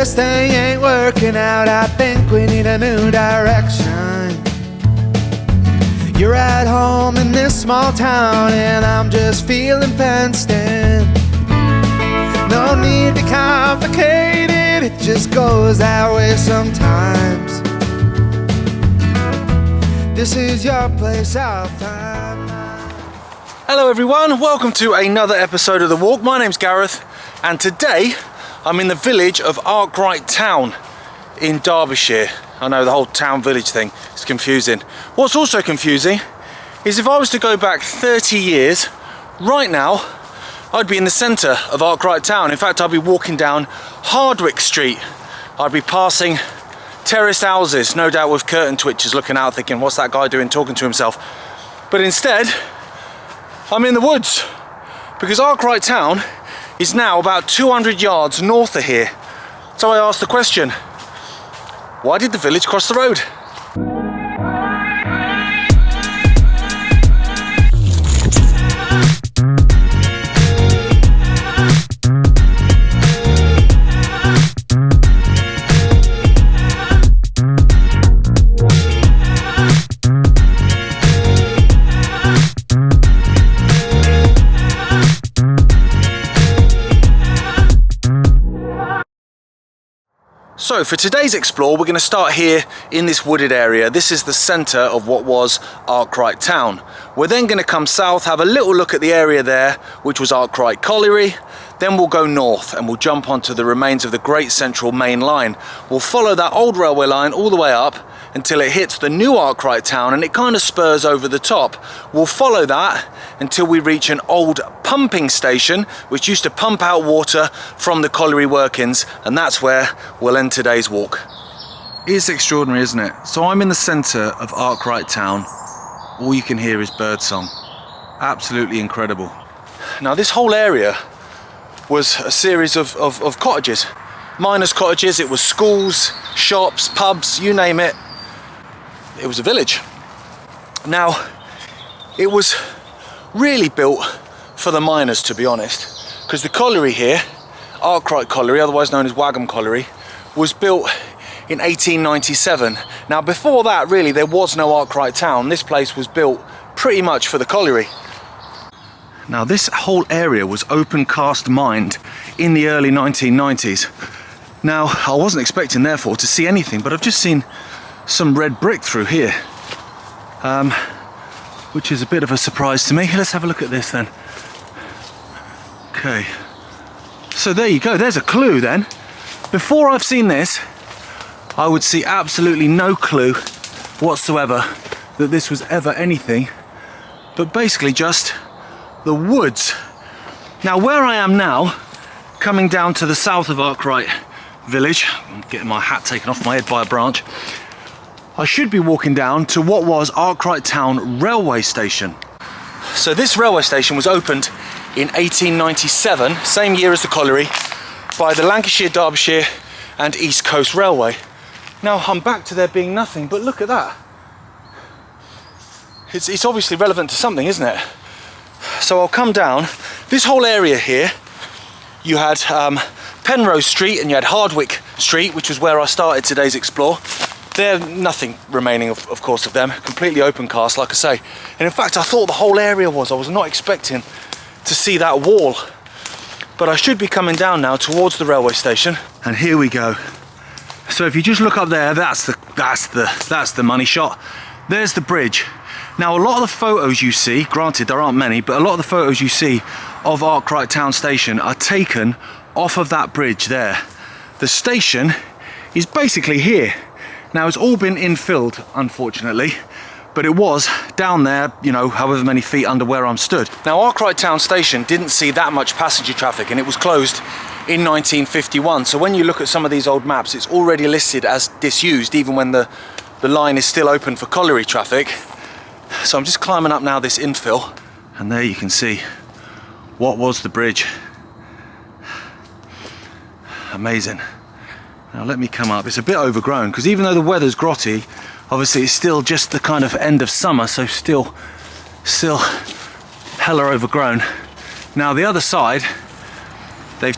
this thing ain't working out. I think we need a new direction. You're at home in this small town and I'm just feeling fenced in. No need to complicate it, it just goes that way sometimes. This is your place, I'll find mine. Hello everyone, welcome to another episode of The Walk. My name's Gareth and today I'm in the village of Arkwright Town in Derbyshire. I know the whole town village thing is confusing. What's also confusing is if I was to go back 30 years, right now I'd be in the centre of Arkwright Town. In fact, I'd be walking down Hardwick Street. I'd be passing terraced houses, no doubt with curtain twitchers looking out thinking, what's that guy doing talking to himself? But instead, I'm in the woods because Arkwright Town is now about 200 yards north of here. So I asked the question, why did the village cross the road? So for today's explore, we're going to start here in this wooded area. This is the centre of what was Arkwright Town. We're then going to come south, have a little look at the area there, which was Arkwright Colliery. Then we'll go north and we'll jump onto the remains of the Great Central Main Line. We'll follow that old railway line all the way up until it hits the new Arkwright Town and it kind of spurs over the top. We'll follow that until we reach an old pumping station which used to pump out water from the colliery workings, and that's where we'll end today's walk. It's extraordinary, isn't it? So I'm in the centre of Arkwright Town. All you can hear is birdsong. Absolutely incredible. Now this whole area was a series of cottages. Miners' cottages, it was schools, shops, pubs, you name it. It was a village. Now, it was really built for the miners, to be honest, because the colliery here, Arkwright Colliery, otherwise known as Wagham Colliery, was built in 1897. Now, before that, really, there was no Arkwright Town. This place was built pretty much for the colliery. Now, this whole area was open cast mined in the early 1990s. Now, I wasn't expecting, therefore, to see anything, but I've just seen some red brick through here, which is a bit of a surprise to me. Let's have a look at this then. Okay, so there you go, there's a clue then. Before I've seen this, I would see absolutely no clue whatsoever that this was ever anything but basically just the woods. Now where I am now, coming down to the south of Arkwright village, I'm getting my hat taken off my head by a branch, I should be walking down to what was Arkwright Town railway station. So this railway station was opened in 1897, same year as the colliery, by the Lancashire, Derbyshire and East Coast Railway. Now I'm back to there being nothing, but look at that. It's obviously relevant to something, isn't it? So I'll come down. This whole area here, you had Penrose Street and you had Hardwick Street, which was where I started today's explore. There's nothing remaining, of course, of them. Completely open cast, like I say. And in fact, I thought the whole area was. I was not expecting to see that wall. But I should be coming down now towards the railway station. And here we go. So if you just look up there, that's the money shot. There's the bridge. Now, a lot of the photos you see, granted there aren't many, but a lot of the photos you see of Arkwright Town Station are taken off of that bridge there. The station is basically here. Now, it's all been infilled, unfortunately, but it was down there, you know, however many feet under where I'm stood. Now, Arkwright Town Station didn't see that much passenger traffic and it was closed in 1951. So when you look at some of these old maps, it's already listed as disused, even when the line is still open for colliery traffic. So I'm just climbing up now this infill, and there you can see what was the bridge. Amazing. Now let me come up. It's a bit overgrown because even though the weather's grotty, obviously it's still just the kind of end of summer, so still hella overgrown. Now the other side, they've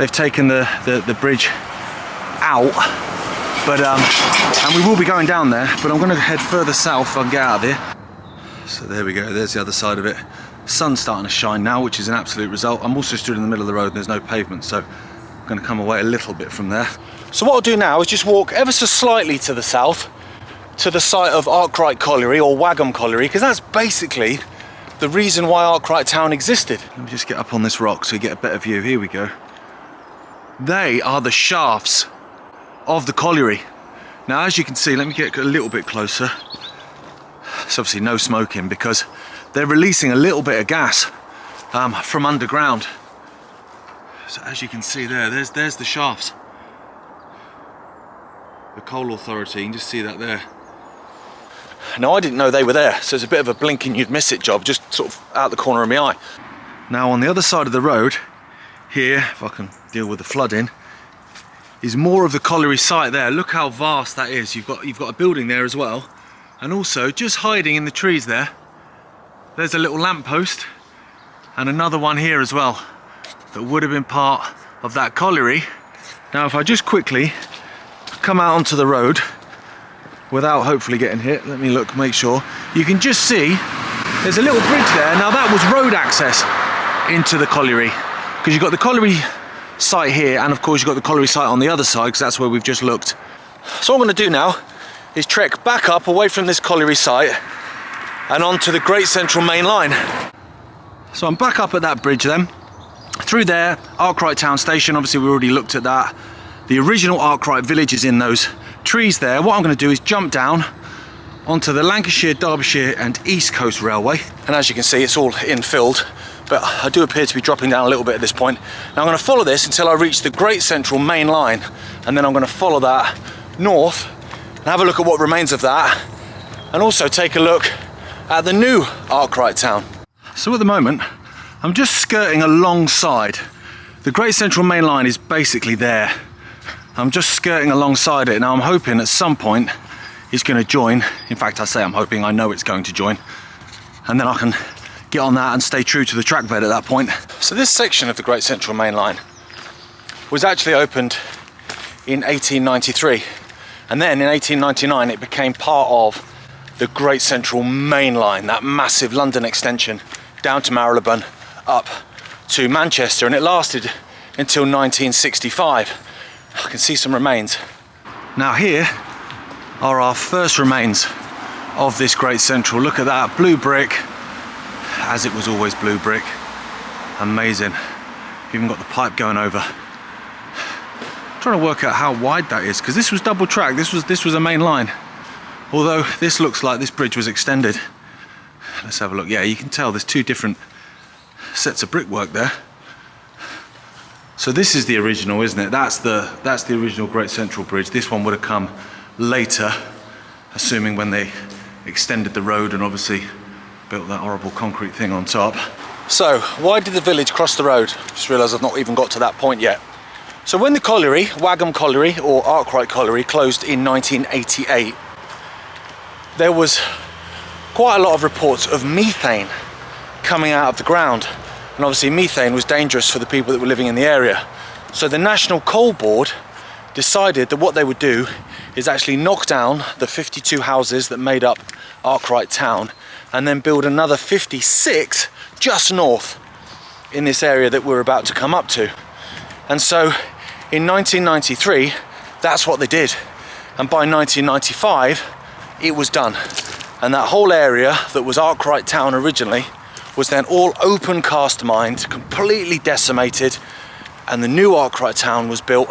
they've taken the bridge out, but and we will be going down there, but I'm going to head further south and get out of here. So there we go, there's the other side of it. Sun's starting to shine now, which is an absolute result. I'm also stood in the middle of the road and there's no pavement, so I'm going to come away a little bit from there. So what I'll do now is just walk ever so slightly to the south, to the site of Arkwright Colliery, or Wagham Colliery, because that's basically the reason why Arkwright Town existed. Let me just get up on this rock so you get a better view. Here we go. They are the shafts of the colliery. Now, as you can see, let me get a little bit closer. It's obviously no smoking because they're releasing a little bit of gas from underground. So as you can see there's the shafts. The Coal Authority, you can just see that there. Now, I didn't know they were there, so it's a bit of a blink and you'd miss it job, just sort of out the corner of my eye. Now, on the other side of the road, here, if I can deal with the flooding, is more of the colliery site there. Look how vast that is. You've got a building there as well, and also just hiding in the trees there, there's a little lamppost and another one here as well that would have been part of that colliery. Now, if I just quickly come out onto the road without hopefully getting hit, let me look, make sure, you can just see there's a little bridge there. Now, that was road access into the colliery, because you've got the colliery site here, and of course you've got the colliery site on the other side, because that's where we've just looked. So what I'm going to do now is trek back up away from this colliery site and onto the Great Central Main Line. So I'm back up at that bridge then. Through there, Arkwright Town Station, obviously we already looked at that. The original Arkwright village is in those trees there. What I'm going to do is jump down onto the Lancashire, Derbyshire and East Coast Railway. And as you can see, it's all infilled, but I do appear to be dropping down a little bit at this point. Now I'm going to follow this until I reach the Great Central Main Line, and then I'm going to follow that north and have a look at what remains of that, and also take a look at the new Arkwright Town. So at the moment, I'm just skirting alongside. The Great Central Main Line is basically there. I'm just skirting alongside it. Now I'm hoping at some point it's going to join. In fact, I say I'm hoping, I know it's going to join. And then I can get on that and stay true to the track bed at that point. So this section of the Great Central Main Line was actually opened in 1893. And then in 1899 it became part of the Great Central Main Line, that massive London extension down to Marylebone, up to Manchester, and it lasted until 1965. I can see some remains. Now here are our first remains of this Great Central. Look at that, blue brick, as it was always blue brick. Amazing. Even got the pipe going over. I'm trying to work out how wide that is, because this was double track, this was a main line. Although this looks like this bridge was extended. Let's have a look. Yeah, you can tell there's two different sets of brickwork there. So this is the original, isn't it? That's the original Great Central Bridge. This one would have come later, assuming when they extended the road and obviously built that horrible concrete thing on top. So why did the village cross the road? Just realised I've not even got to that point yet. So when the colliery, Wagham Colliery or Arkwright Colliery, closed in 1988, there was quite a lot of reports of methane coming out of the ground. And obviously methane was dangerous for the people that were living in the area. So the National Coal Board decided that what they would do is actually knock down the 52 houses that made up Arkwright Town and then build another 56 just north in this area that we're about to come up to. And so in 1993, that's what they did. And by 1995, it was done. And that whole area that was Arkwright Town originally was then all open cast mined, completely decimated, and the new Arkwright Town was built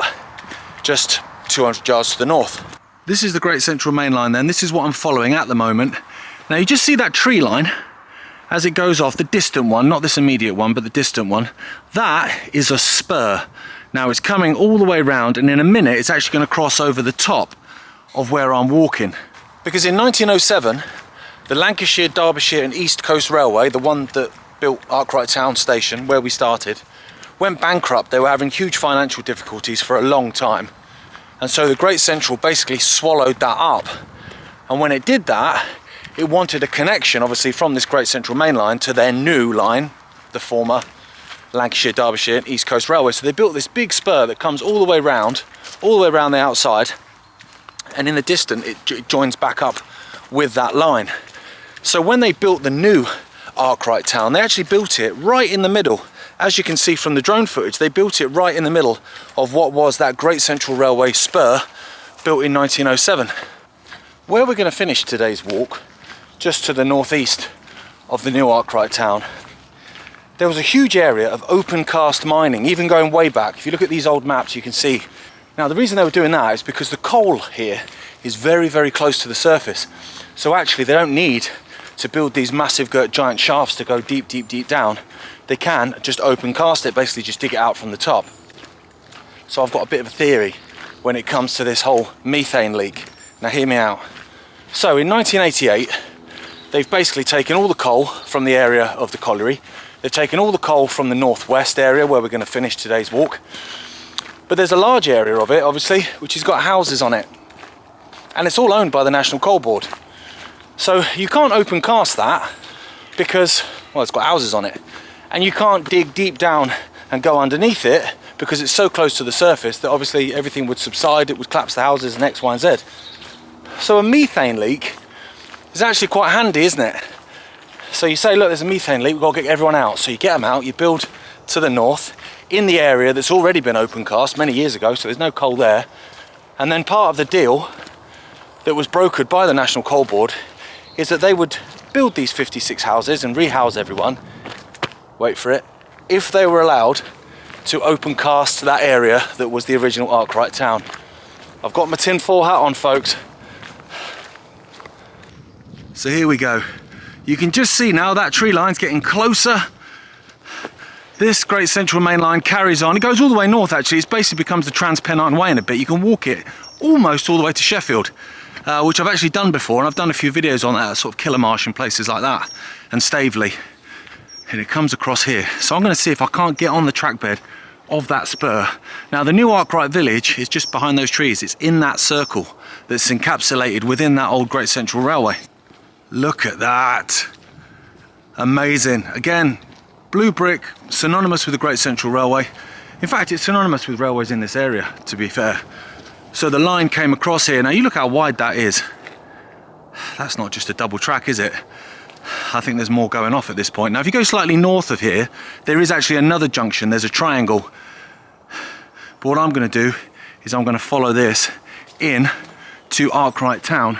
just 200 yards to the north. This is the Great Central Main Line then. This is what I'm following at the moment. Now you just see that tree line as it goes off, the distant one, not this immediate one, but the distant one. That is a spur. Now it's coming all the way around, and in a minute it's actually going to cross over the top of where I'm walking. Because in 1907, the Lancashire, Derbyshire and East Coast Railway, the one that built Arkwright Town Station, where we started, went bankrupt. They were having huge financial difficulties for a long time. And so the Great Central basically swallowed that up. And when it did that, it wanted a connection, obviously, from this Great Central Main Line to their new line, the former Lancashire, Derbyshire and East Coast Railway. So they built this big spur that comes all the way round the outside, and in the distance it joins back up with that line. So when they built the new Arkwright Town, they actually built it right in the middle. As you can see from the drone footage, they built it right in the middle of what was that Great Central Railway spur, built in 1907. Where we're going to finish today's walk, just to the northeast of the new Arkwright Town, there was a huge area of open cast mining, even going way back. If you look at these old maps, you can see. Now the reason they were doing that is because the coal here is very, very close to the surface. So actually they don't need to build these massive giant shafts to go deep, deep, deep down. They can just open cast it, basically just dig it out from the top. So I've got a bit of a theory when it comes to this whole methane leak. Now hear me out. So in 1988, they've basically taken all the coal from the area of the colliery. They've taken all the coal from the northwest area where we're going to finish today's walk. But there's a large area of it, obviously, which has got houses on it. And it's all owned by the National Coal Board. So you can't open cast that because, well, it's got houses on it. And you can't dig deep down and go underneath it because it's so close to the surface that obviously everything would subside, it would collapse the houses and X, Y, and Z. So a methane leak is actually quite handy, isn't it? So you say, look, there's a methane leak, we've got to get everyone out. So you get them out, you build to the north in the area that's already been open cast many years ago, so there's no coal there. And then part of the deal that was brokered by the National Coal Board is that they would build these 56 houses and rehouse everyone, wait for it, if they were allowed to open cast that area that was the original Arkwright Town. I've got my tinfoil hat on, folks. So here we go. You can just see now that tree line's getting closer. This Great Central Main Line carries on. It goes all the way north, actually. It basically becomes the Trans-Pennine Way in a bit. You can walk it almost all the way to Sheffield, which I've actually done before, and I've done a few videos on that, sort of Killermarsh and places like that, and Staveley. And it comes across here. So I'm going to see if I can't get on the track bed of that spur. Now the new Arkwright village is just behind those trees. It's in that circle that's encapsulated within that old Great Central Railway. Look at that. Amazing. Again, blue brick, synonymous with the Great Central Railway. In fact, it's synonymous with railways in this area, to be fair. So the line came across here. Now you look how wide that is. That's not just a double track, is it? I think there's more going off at this point. Now if you go slightly north of here, there is actually another junction. There's a triangle. But what I'm going to do is I'm going to follow this in to Arkwright Town.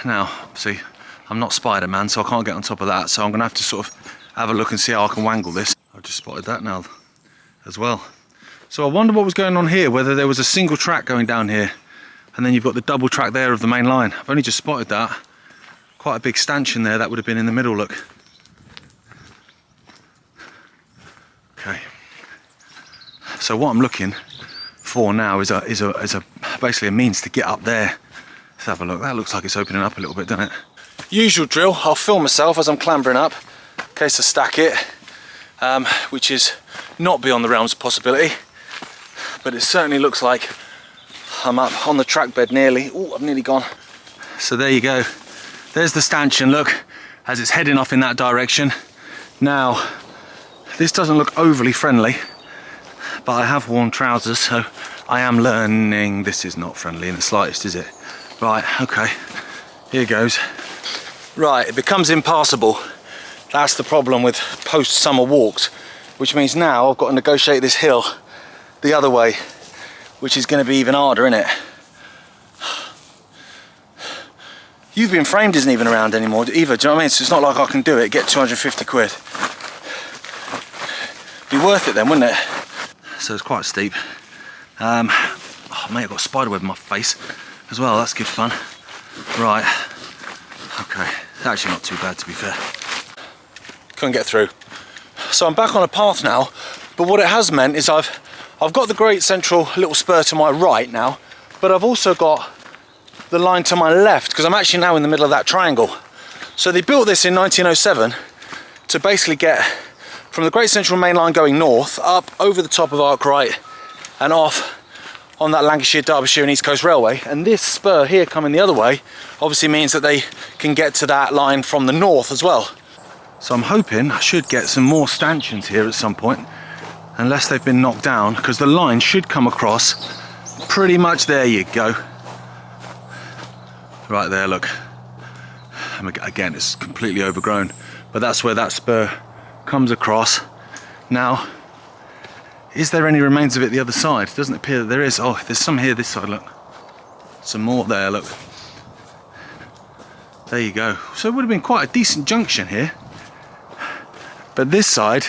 Now, see, I'm not Spider-Man, so I can't get on top of that. So I'm going to have to sort of have a look and see how I can wangle this. I've just spotted that now as well. So I wonder what was going on here, whether there was a single track going down here and then you've got the double track there of the main line. I've only just spotted that. Quite a big stanchion there, that would have been in the middle, look. Okay. So what I'm looking for now is basically a means to get up there. Let's have a look. That looks like it's opening up a little bit, doesn't it? Usual drill, I'll film myself as I'm clambering up in case I stack it, which is not beyond the realms of possibility. But it certainly looks like I'm up on the track bed nearly. Oh, I've nearly gone. So there you go. There's the stanchion, look, as it's heading off in that direction. Now, this doesn't look overly friendly, but I have worn trousers, so I am learning this is not friendly in the slightest, is it? Right, okay, here goes. Right, it becomes impassable. That's the problem with post-summer walks, which means now I've got to negotiate this hill the other way, which is going to be even harder, isn't it? You've Been Framed isn't even around anymore either, do you know what I mean? So it's not like I can do it, get 250 quid. Be worth it then, wouldn't it? So it's quite steep. Oh mate, I've got a spider web in my face as well, that's good fun. Right, okay, it's actually not too bad to be fair. Couldn't get through. So I'm back on a path now, but what it has meant is I've got the Great Central little spur to my right now, but I've also got the line to my left because I'm actually now in the middle of that triangle. So they built this in 1907 to basically get from the Great Central Main Line going north up over the top of Arkwright and off on that Lancashire, Derbyshire and East Coast Railway. And this spur here coming the other way obviously means that they can get to that line from the north as well. So I'm hoping I should get some more stanchions here at some point, unless they've been knocked down, because the line should come across pretty much. There you go. Right there, look. Again, it's completely overgrown, but that's where that spur comes across. Now, is there any remains of it the other side? It doesn't appear that there is. Oh, there's some here this side, look. Some more there, look. There you go. So it would have been quite a decent junction here. But this side,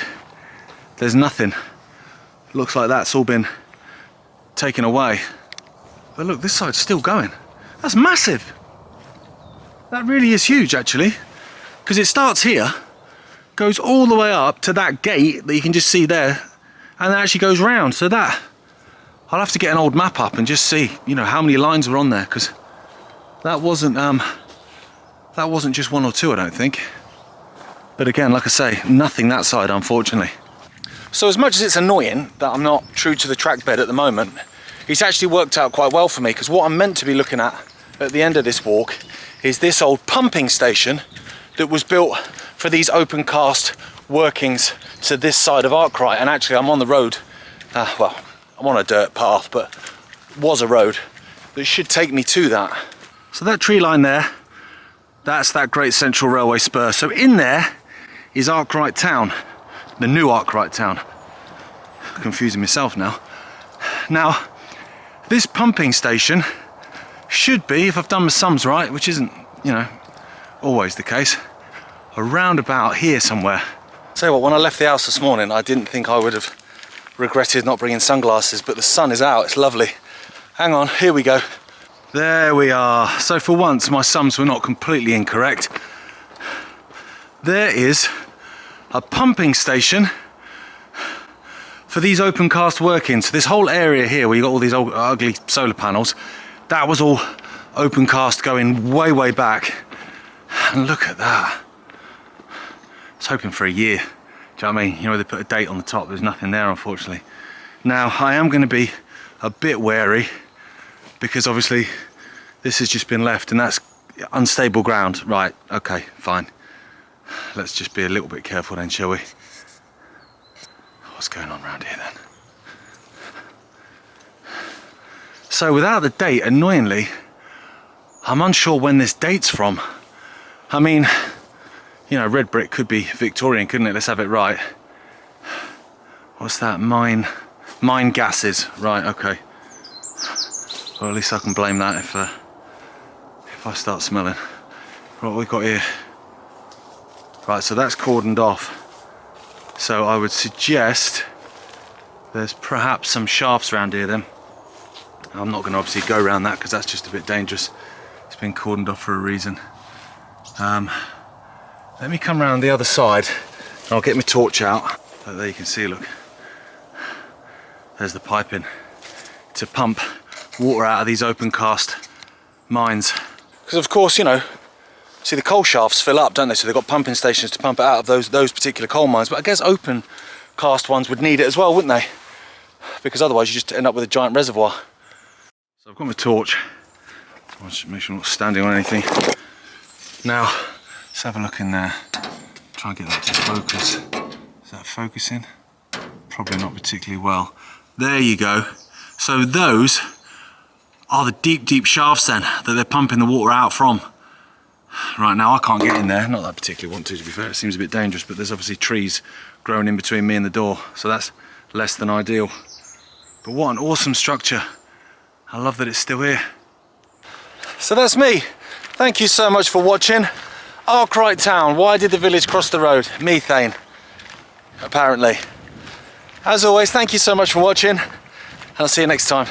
there's nothing. Looks like that's all been taken away. But look, this side's still going. That's massive. That really is huge, actually. Because it starts here, goes all the way up to that gate that you can just see there, and then actually goes round. So that, I'll have to get an old map up and just see, you know, how many lines were on there, because that wasn't just one or two, I don't think. But again, like I say, nothing that side, unfortunately. So as much as it's annoying that I'm not true to the track bed at the moment, it's actually worked out quite well for me, because what I'm meant to be looking at the end of this walk is this old pumping station that was built for these open cast workings to this side of Arkwright. And actually I'm on the road, well, I'm on a dirt path, but was a road that should take me to that. So that tree line there, that's that Great Central Railway spur. So in there is Arkwright Town, the new Arkwright Town. Confusing myself now. Now, this pumping station should be, if I've done my sums right, which isn't, you know, always the case, around about here somewhere. Tell you what, when I left the house this morning, I didn't think I would have regretted not bringing sunglasses, but the sun is out, it's lovely. Hang on, here we go. There we are. So for once, my sums were not completely incorrect. There is a pumping station for these open cast workings. This whole area here where you got all these old ugly solar panels, that was all open cast going way, way back. And look at that. I was hoping for a year. Do you know what I mean? You know, they put a date on the top, there's nothing there, unfortunately. Now, I am going to be a bit wary, because obviously this has just been left and that's unstable ground. Right, okay, fine. Let's just be a little bit careful then, shall we? What's going on around here then? So without the date, annoyingly, I'm unsure when this date's from. I mean, you know, red brick could be Victorian, couldn't it? Let's have it right. What's that? Mine gases. Right, okay. Well, at least I can blame that if I start smelling. Right, what we got here? Right, so that's cordoned off. So I would suggest there's perhaps some shafts around here then. I'm not going to obviously go around that because that's just a bit dangerous. It's been cordoned off for a reason. Let me come around the other side and I'll get my torch out. But there you can see, look. There's the piping to pump water out of these open cast mines. Because of course, you know, see the coal shafts fill up, don't they? So they've got pumping stations to pump it out of those particular coal mines. But I guess open cast ones would need it as well, wouldn't they? Because otherwise you just end up with a giant reservoir. So I've got my torch. I'll just make sure I'm not standing on anything. Now, let's have a look in there. Try and get that to focus. Is that focusing? Probably not particularly well. There you go. So those are the deep, deep shafts then that they're pumping the water out from. Right, now I can't get in there. Not that I particularly want to be fair. It seems a bit dangerous, but there's obviously trees growing in between me and the door. So that's less than ideal. But what an awesome structure. I love that it's still here. So that's me. Thank you so much for watching. Arkwright Town. Why did the village cross the road? Methane, apparently. As always, thank you so much for watching, and I'll see you next time.